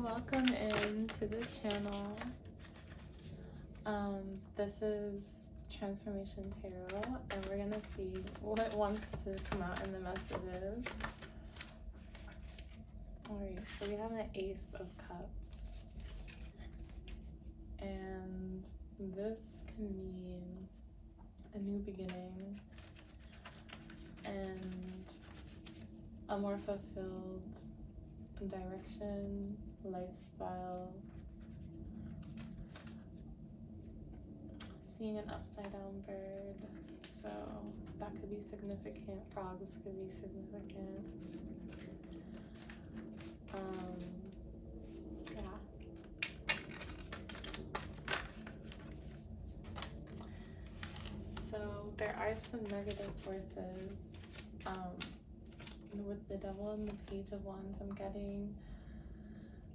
Welcome into the channel. This is Transformation Tarot, and we're gonna see what wants to come out in the messages. Alright, so we have an Ace of Cups, and this can mean a new beginning and a more fulfilled direction, lifestyle. Seeing an upside down bird, so that could be significant. Frogs could be significant. Yeah. So there are some negative forces. With the Devil and the Page of Wands, I'm getting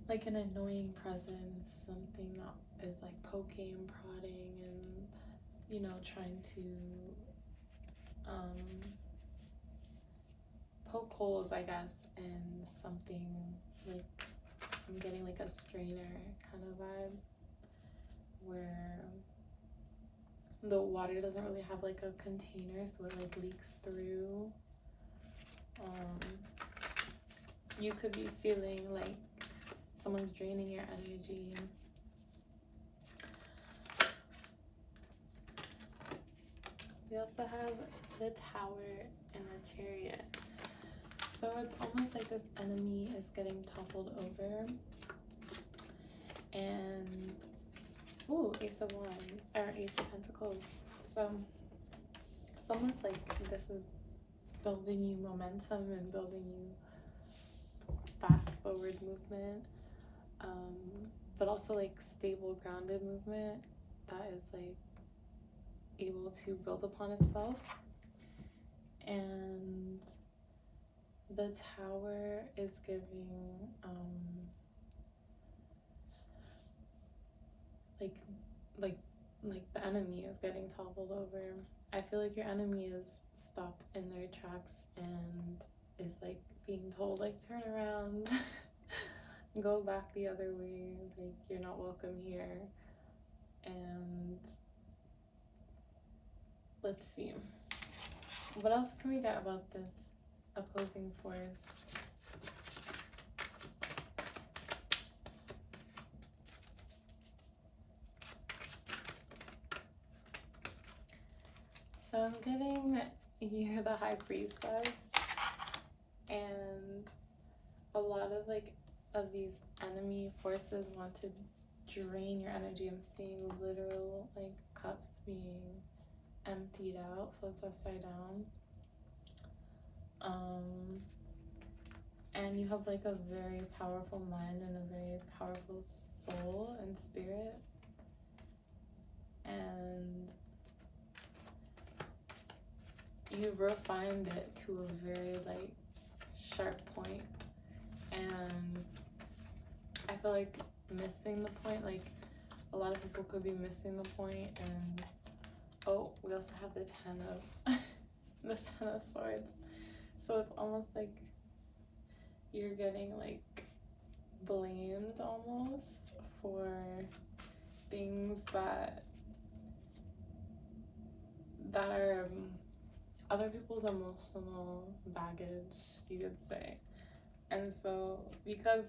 like an annoying presence, something that is like poking and prodding and, you know, trying to poke holes, I guess, in something. Like I'm getting like a strainer kind of vibe where the water doesn't really have like a container, so it like leaks through. You could be feeling like someone's draining your energy. We also have the Tower and the Chariot. So it's almost like this enemy is getting toppled over. And, ooh, Ace of Wands, or Ace of Pentacles. So it's almost like this is building you momentum and building you fast forward movement, but also like stable, grounded movement that is like able to build upon itself. And the Tower is giving like the enemy is getting toppled over. I feel like your enemy is stopped in their tracks and is like being told like turn around, go back the other way, like you're not welcome here. And let's see, what else can we get about this opposing force? So I'm getting you're the High Priestess, and a lot of like of these enemy forces want to drain your energy. I'm seeing literal like cups being emptied out, flipped upside down. And you have like a very powerful mind and a very powerful soul and spirit, and you've refined it to a very like sharp point. And I feel like missing the point, like a lot of people could be missing the point. And oh, we also have the Ten of Swords. So it's almost like you're getting like blamed almost for things that are other people's emotional baggage, you could say. And so because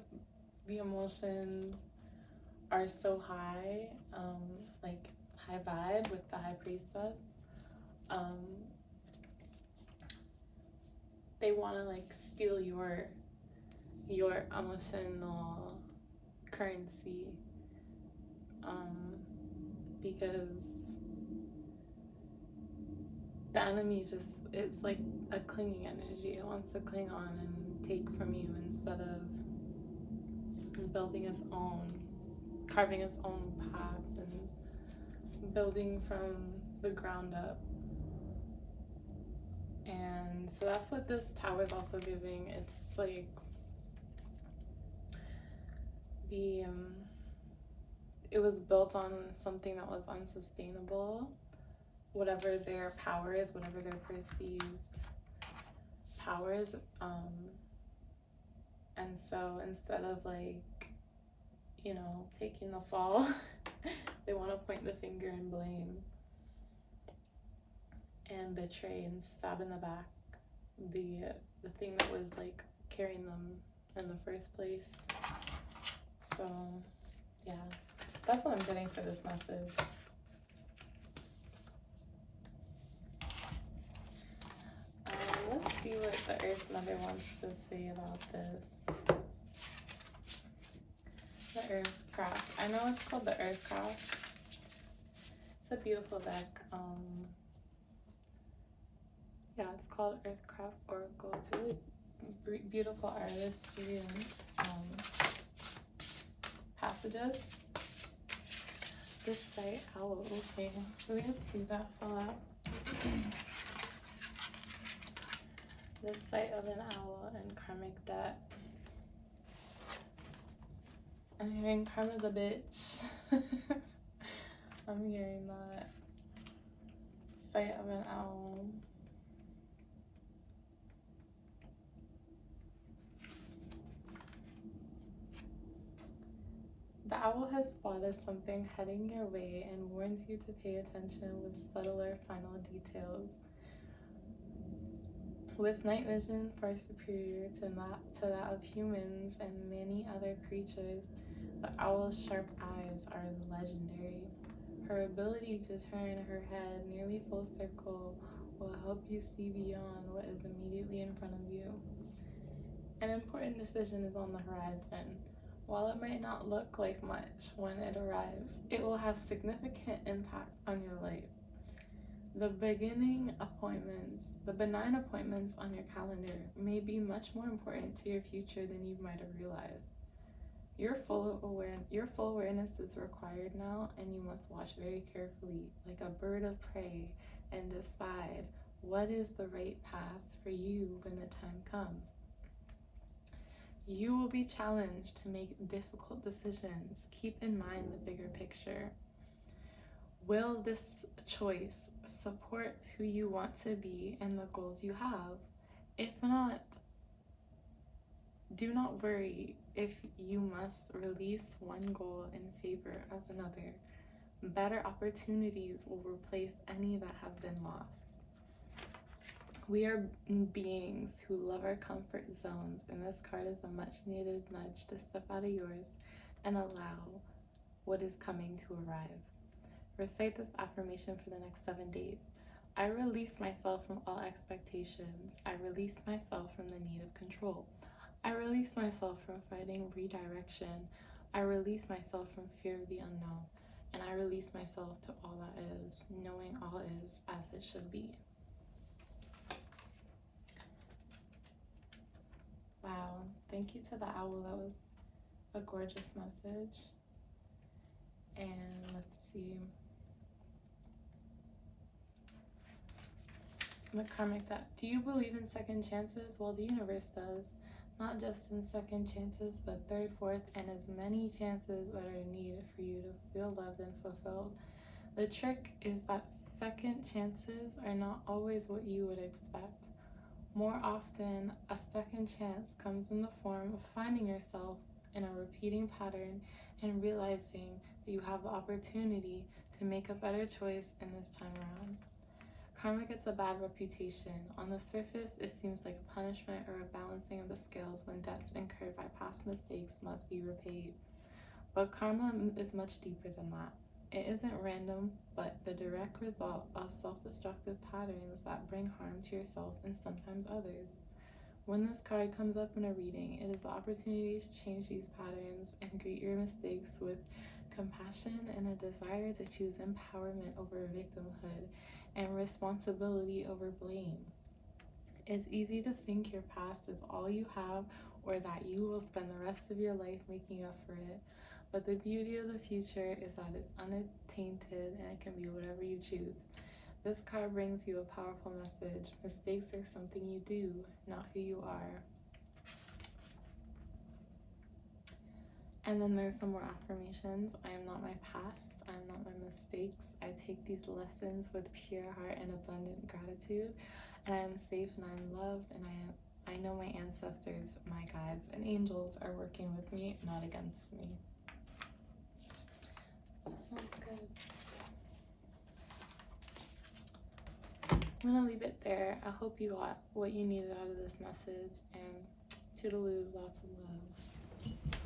the emotions are so high, like high vibe with the High Priestess, they want to like steal your emotional currency, because the enemy just, it's like a clinging energy. It wants to cling on and take from you instead of building its own, carving its own path and building from the ground up. And so that's what this Tower is also giving. It's like it was built on something that was unsustainable, whatever their power is, whatever their perceived power is. And so instead of like you know, taking the fall. They want to point the finger and blame and betray and stab in the back the thing that was like carrying them in the first place. So yeah, that's what I'm getting for this message. Let's see what the Earth Mother wants to say about this. The Earthcraft. I know it's called the Earthcraft. It's a beautiful deck. Yeah, it's called Earthcraft Oracle. It's really beautiful artistry and passages. This site owl. Okay, so we had 2 that fell out. The sight of an owl and karmic debt. I'm hearing karma's a bitch. I'm hearing that. Sight of an owl. The owl has spotted something heading your way and warns you to pay attention with subtler final details. With night vision far superior to that of humans and many other creatures, the owl's sharp eyes are legendary. Her ability to turn her head nearly full circle will help you see beyond what is immediately in front of you. An important decision is on the horizon. While it might not look like much when it arrives, it will have significant impact on your life. The benign appointments on your calendar may be much more important to your future than you might have realized. Your full awareness is required now, and you must watch very carefully, like a bird of prey, and decide what is the right path for you when the time comes. You will be challenged to make difficult decisions. Keep in mind the bigger picture. Will this choice support who you want to be and the goals you have? If not, do not worry if you must release one goal in favor of another. Better opportunities will replace any that have been lost. We are beings who love our comfort zones, and this card is a much needed nudge to step out of yours and allow what is coming to arrive. Recite this affirmation for the next 7 days. I release myself from all expectations. I release myself from the need of control. I release myself from fighting redirection. I release myself from fear of the unknown. And I release myself to all that is, knowing all is as it should be. Wow, thank you to the owl. That was a gorgeous message. And let's see. The karmic debt. Do you believe in second chances? Well, the universe does. Not just in second chances, but third, fourth, and as many chances that are needed for you to feel loved and fulfilled. The trick is that second chances are not always what you would expect. More often, a second chance comes in the form of finding yourself in a repeating pattern and realizing that you have the opportunity to make a better choice in this time around. Karma gets a bad reputation. On the surface, it seems like a punishment or a balancing of the scales when debts incurred by past mistakes must be repaid. But karma is much deeper than that. It isn't random, but the direct result of self-destructive patterns that bring harm to yourself and sometimes others. When this card comes up in a reading, it is the opportunity to change these patterns and greet your mistakes with compassion and a desire to choose empowerment over victimhood and responsibility over blame. It's easy to think your past is all you have or that you will spend the rest of your life making up for it. But the beauty of the future is that it's untainted and it can be whatever you choose. This card brings you a powerful message. Mistakes are something you do, not who you are. And then there's some more affirmations. I am not my past. I am not my mistakes. I take these lessons with pure heart and abundant gratitude. And I am safe and I am loved. And I know my ancestors, my guides, and angels are working with me, not against me. That sounds good. I'm gonna leave it there. I hope you got what you needed out of this message, and toodaloo, lots of love.